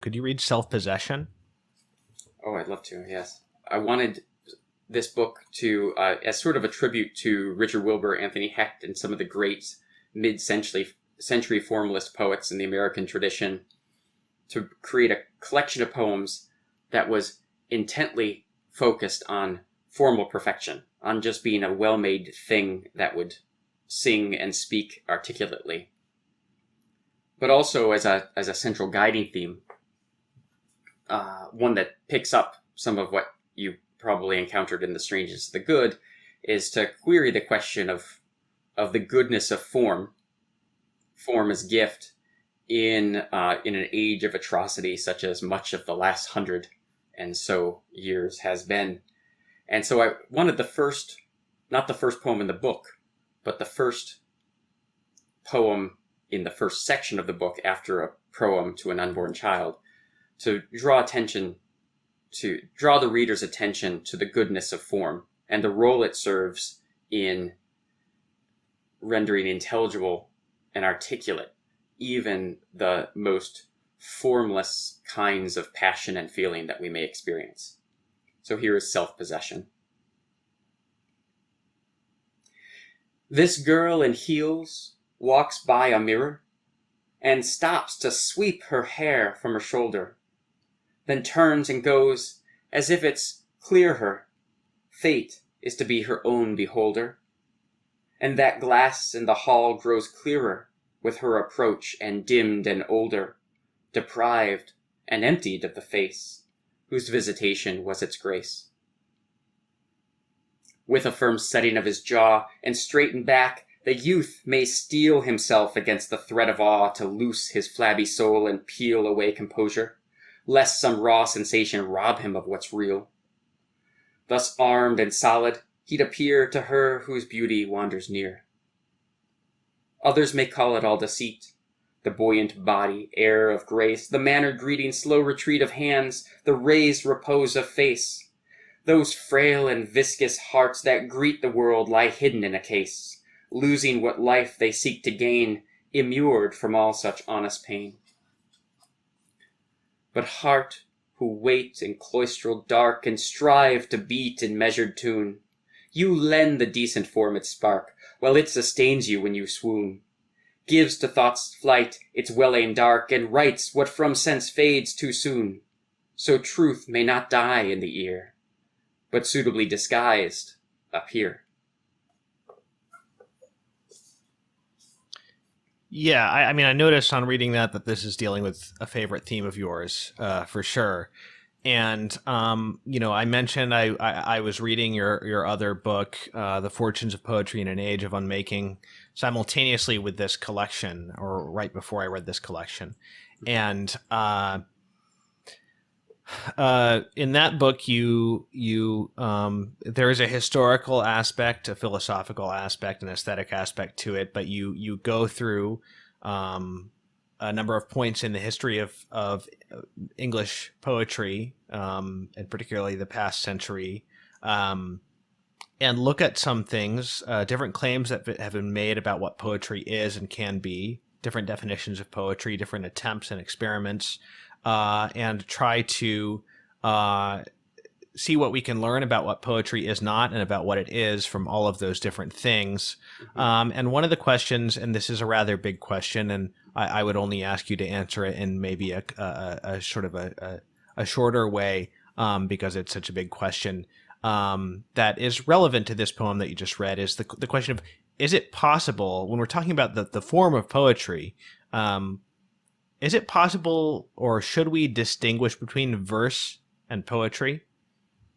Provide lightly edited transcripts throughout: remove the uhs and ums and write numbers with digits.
Could you read Self-Possession? Oh, I'd love to. Yes, I wanted this book to, as sort of a tribute to Richard Wilbur, Anthony Hecht, and some of the great mid-century formalist poets in the American tradition, to create a collection of poems that was intently focused on formal perfection, on just being a well-made thing that would sing and speak articulately, but also as a central guiding theme, one that picks up some of what you probably encountered in The Strangest of the Good, is to query the question of the goodness of form as gift, in an age of atrocity such as much of the last 100 and so years has been. And so I wanted not the first poem in the book, but the first poem in the first section of the book after a proem to an unborn child, to draw the reader's attention to the goodness of form and the role it serves in rendering intelligible and articulate even the most formless kinds of passion and feeling that we may experience. So here is Self-Possession. This girl in heels walks by a mirror and stops to sweep her hair from her shoulder, then turns and goes as if it's clear her fate is to be her own beholder, and that glass in the hall grows clearer with her approach, and dimmed and older, deprived and emptied of the face whose visitation was its grace. With a firm setting of his jaw and straightened back, the youth may steel himself against the threat of awe to loose his flabby soul and peel away composure, lest some raw sensation rob him of what's real. Thus armed and solid, he'd appear to her whose beauty wanders near. Others may call it all deceit, the buoyant body, air of grace, the mannered greeting, slow retreat of hands, the raised repose of face. Those frail and viscous hearts that greet the world lie hidden in a case, losing what life they seek to gain, immured from all such honest pain. But heart, who wait in cloistral dark and strive to beat in measured tune, you lend the decent form its spark, while it sustains you when you swoon, gives to thought's flight its well-aimed arc, and writes what from sense fades too soon, so truth may not die in the ear, but suitably disguised appear. Yeah, I mean, I noticed on reading that this is dealing with a favorite theme of yours, for sure. And, I mentioned I was reading your other book, The Fortunes of Poetry in an Age of Unmaking, simultaneously with this collection, or right before I read this collection. And in that book, there is a historical aspect, a philosophical aspect, an aesthetic aspect to it, but you go through a number of points in the history of English poetry, and particularly the past century, and look at some things, different claims that have been made about what poetry is and can be, different definitions of poetry, different attempts and experiments, and try to see what we can learn about what poetry is not and about what it is from all of those different things. Mm-hmm. And one of the questions, and this is a rather big question, and I would only ask you to answer it in maybe a sort of a shorter way, because it's such a big question, that is relevant to this poem that you just read, is the question of, is it possible, when we're talking about the form of poetry, is it possible, or should we distinguish between verse and poetry?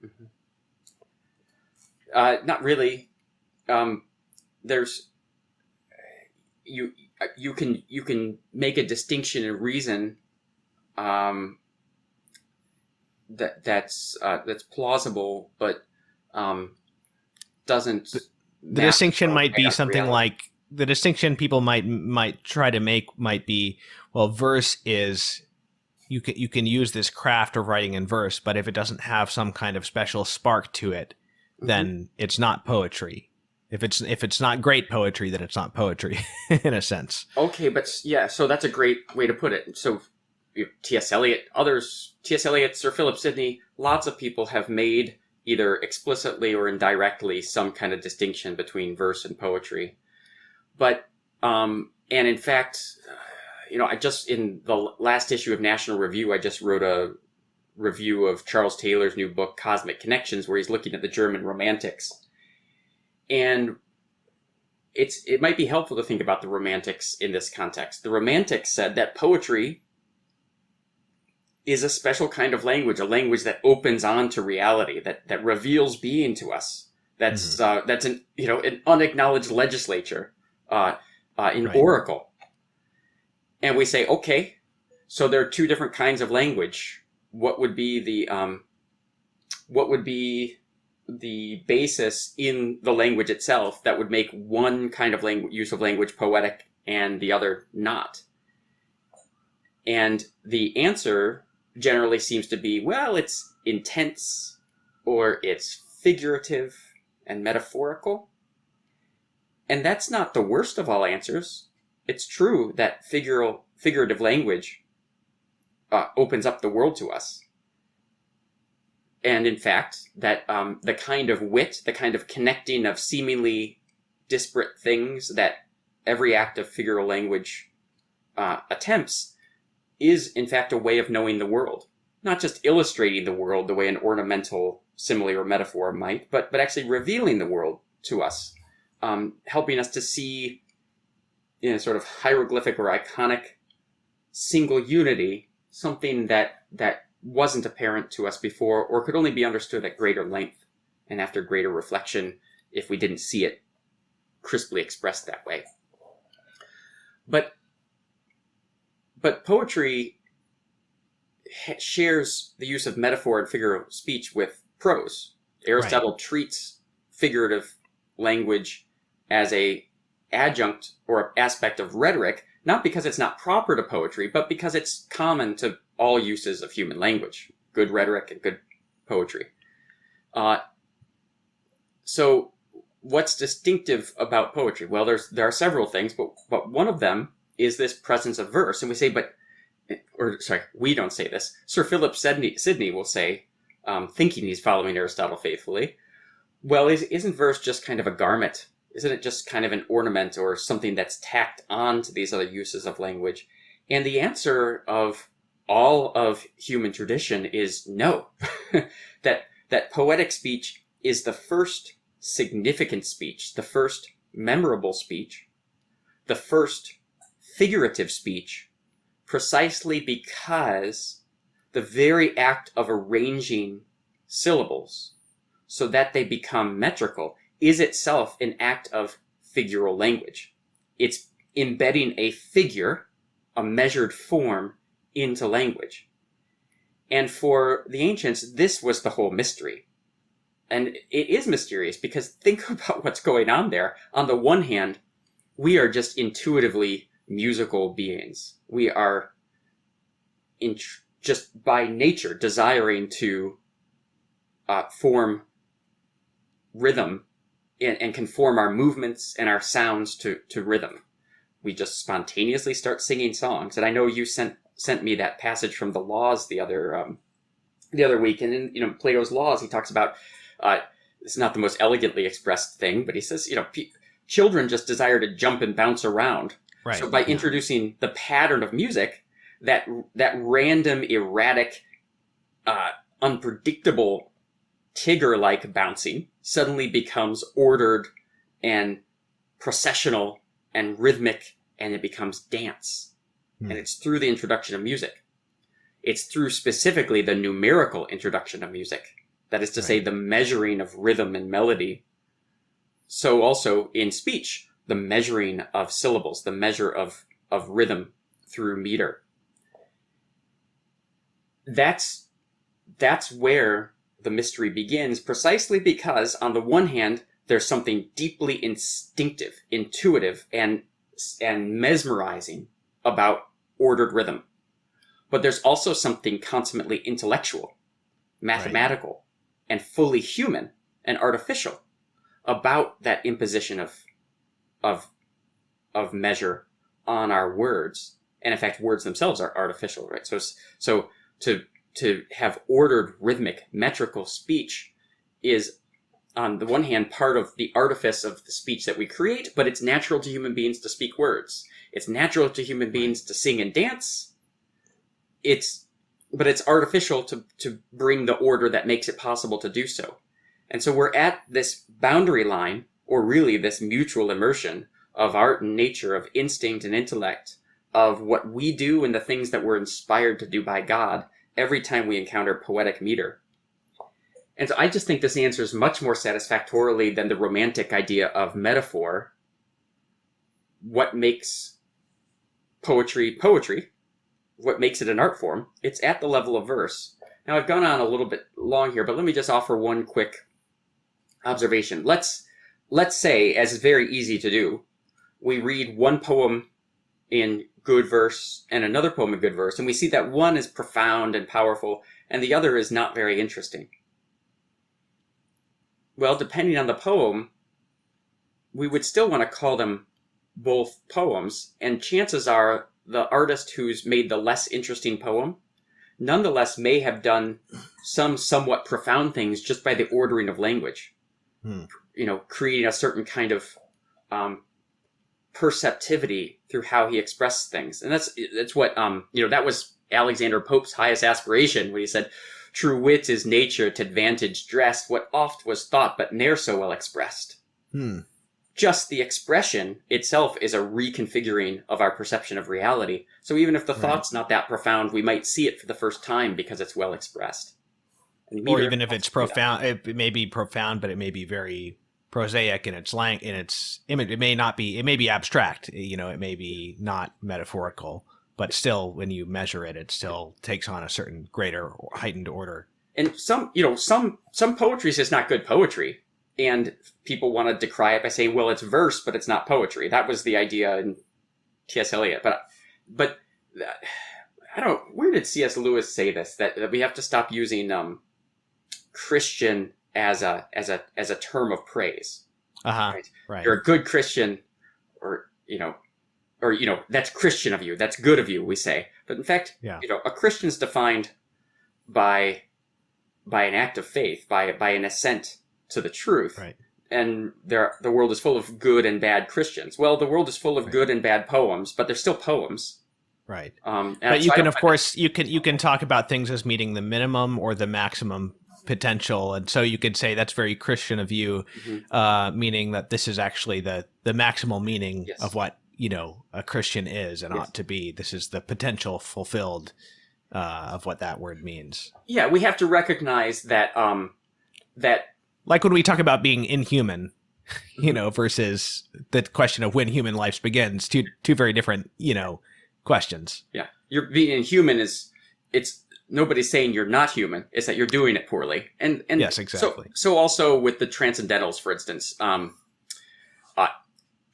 Mm-hmm. Not really. There's you can make a distinction and reason that's plausible, but doesn't. The distinction might be something like, the distinction people might try to make might be, well, verse is, you can use this craft of writing in verse, but if it doesn't have some kind of special spark to it, then it's not poetry. If it's not great poetry, then it's not poetry in a sense. Okay, but yeah, so that's a great way to put it. So T.S. Eliot, others, T.S. Eliot, Sir Philip Sidney, lots of people have made either explicitly or indirectly some kind of distinction between verse and poetry. But, and in fact, I just, in the last issue of National Review, I just wrote a review of Charles Taylor's new book, Cosmic Connections, where he's looking at the German Romantics. And it might be helpful to think about the Romantics in this context. The Romantics said that poetry is a special kind of language, a language that opens on to reality, that reveals being to us. That's an unacknowledged legislature, in oracle. And we say, okay, so there are two different kinds of language. What would be the basis in the language itself that would make one kind of use of language poetic and the other not? And the answer generally seems to be, well, it's intense, or it's figurative and metaphorical. And that's not the worst of all answers. It's true that figurative language opens up the world to us. And in fact, that the kind of wit, the kind of connecting of seemingly disparate things that every act of figural language attempts is in fact a way of knowing the world. Not just illustrating the world the way an ornamental simile or metaphor might, but actually revealing the world to us, helping us to see in a sort of hieroglyphic or iconic single unity something that wasn't apparent to us before, or could only be understood at greater length and after greater reflection if we didn't see it crisply expressed that way. But poetry shares the use of metaphor and figure of speech with prose. Aristotle treats figurative language as a adjunct or aspect of rhetoric, not because it's not proper to poetry, but because it's common to all uses of human language, good rhetoric and good poetry. So what's distinctive about poetry? Well, there are several things, but one of them is this presence of verse. And we say, we don't say this. Sir Philip Sidney will say, thinking he's following Aristotle faithfully, well, isn't verse just kind of a garment? Isn't it just kind of an ornament or something that's tacked on to these other uses of language? And the answer of all of human tradition is no. that poetic speech is the first significant speech, the first memorable speech, the first figurative speech, precisely because the very act of arranging syllables so that they become metrical is itself an act of figural language. It's embedding a figure, a measured form, into language. And for the ancients, this was the whole mystery. And it is mysterious because think about what's going on there. On the one hand, we are just intuitively musical beings. We are just by nature desiring to form rhythm and conform our movements and our sounds to rhythm. We just spontaneously start singing songs. And I know you sent me that passage from the Laws the other week. And in Plato's Laws, he talks about it's not the most elegantly expressed thing, but he says children just desire to jump and bounce around. Right. So by introducing the pattern of music, that random, erratic, unpredictable Tigger-like bouncing suddenly becomes ordered and processional and rhythmic, and it becomes dance. And it's through the introduction of music. It's through specifically the numerical introduction of music. That is to say, the measuring of rhythm and melody. So also in speech, the measuring of syllables, the measure of rhythm through meter. That's where the mystery begins, precisely because on the one hand, there's something deeply instinctive, intuitive, and mesmerizing about ordered rhythm. But there's also something consummately intellectual, mathematical, and fully human and artificial about that imposition of measure on our words. And in fact, words themselves are artificial, right? So to have ordered, rhythmic, metrical speech is, on the one hand, part of the artifice of the speech that we create, but it's natural to human beings to speak words. It's natural to human beings to sing and dance. But it's artificial to bring the order that makes it possible to do so. And so we're at this boundary line, or really this mutual immersion of art and nature, of instinct and intellect, of what we do and the things that we're inspired to do by God every time we encounter poetic meter. And so I just think this answers much more satisfactorily than the romantic idea of metaphor. What makes poetry poetry? What makes it an art form? It's at the level of verse. Now, I've gone on a little bit long here, but let me just offer one quick observation. Let's say, as is very easy to do, we read one poem in good verse and another poem in good verse, and we see that one is profound and powerful, and the other is not very interesting. Well, depending on the poem, we would still want to call them both poems, and chances are the artist who's made the less interesting poem nonetheless may have done some somewhat profound things just by the ordering of language. Creating a certain kind of perceptivity through how he expressed things. And that's what, that was Alexander Pope's highest aspiration when he said, "True wit is nature to advantage dressed, what oft was thought but ne'er so well expressed." Just the expression itself is a reconfiguring of our perception of reality. So even if the thought's not that profound, we might see it for the first time because it's well expressed. Or even if it's profound, it may be profound, but it may be very prosaic in its image. It may not be. It may be abstract. It may be not metaphorical, but still, when you measure it, it still takes on a certain greater or heightened order. And some poetry is just not good poetry. And people want to decry it by saying, well, it's verse, but it's not poetry. That was the idea in T.S. Eliot. But I don't. Where did C.S. Lewis say this? That we have to stop using Christian as a term of praise. Right? You're a good Christian, or that's Christian of you. That's good of you. We say, but in fact, a Christian is defined by an act of faith, by an assent to the truth. Right. And the world is full of good and bad Christians. Well, the world is full of good and bad poems, but they're still poems. Right. But you can, of course, you can talk about things as meeting the minimum or the maximum potential. And so you could say that's very Christian of you, meaning that this is actually the maximal meaning of what, a Christian is and ought to be. This is the potential fulfilled of what that word means. Yeah, we have to recognize that like when we talk about being inhuman, versus the question of when human life begins, two very different, questions. Yeah. You're being inhuman it's nobody's saying you're not human. It's that you're doing it poorly. And yes, exactly. So also with the transcendentals, for instance,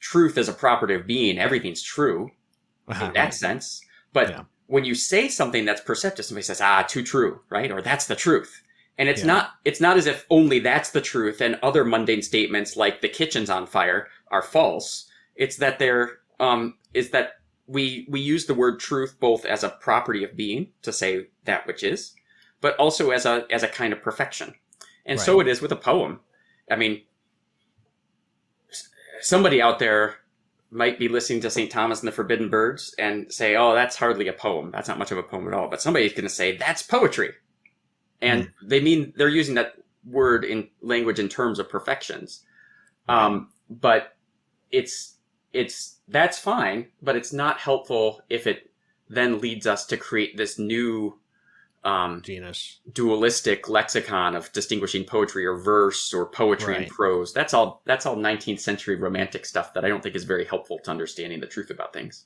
truth is a property of being. Everything's true in that sense. But when you say something that's perceptive, somebody says, too true, right? Or that's the truth. And it's not as if only that's the truth and other mundane statements like the kitchen's on fire are false. It's that we use the word truth both as a property of being to say that which is, but also as a kind of perfection. And so it is with a poem. I mean, somebody out there might be listening to St. Thomas and the Forbidden Birds and say, "Oh, that's hardly a poem. That's not much of a poem at all." But somebody's going to say, "That's poetry." And they're using that word in language in terms of perfections. But that's fine, but it's not helpful if it then leads us to create this new genus dualistic lexicon of distinguishing poetry or verse or poetry and prose. That's all 19th century romantic stuff that I don't think is very helpful to understanding the truth about things.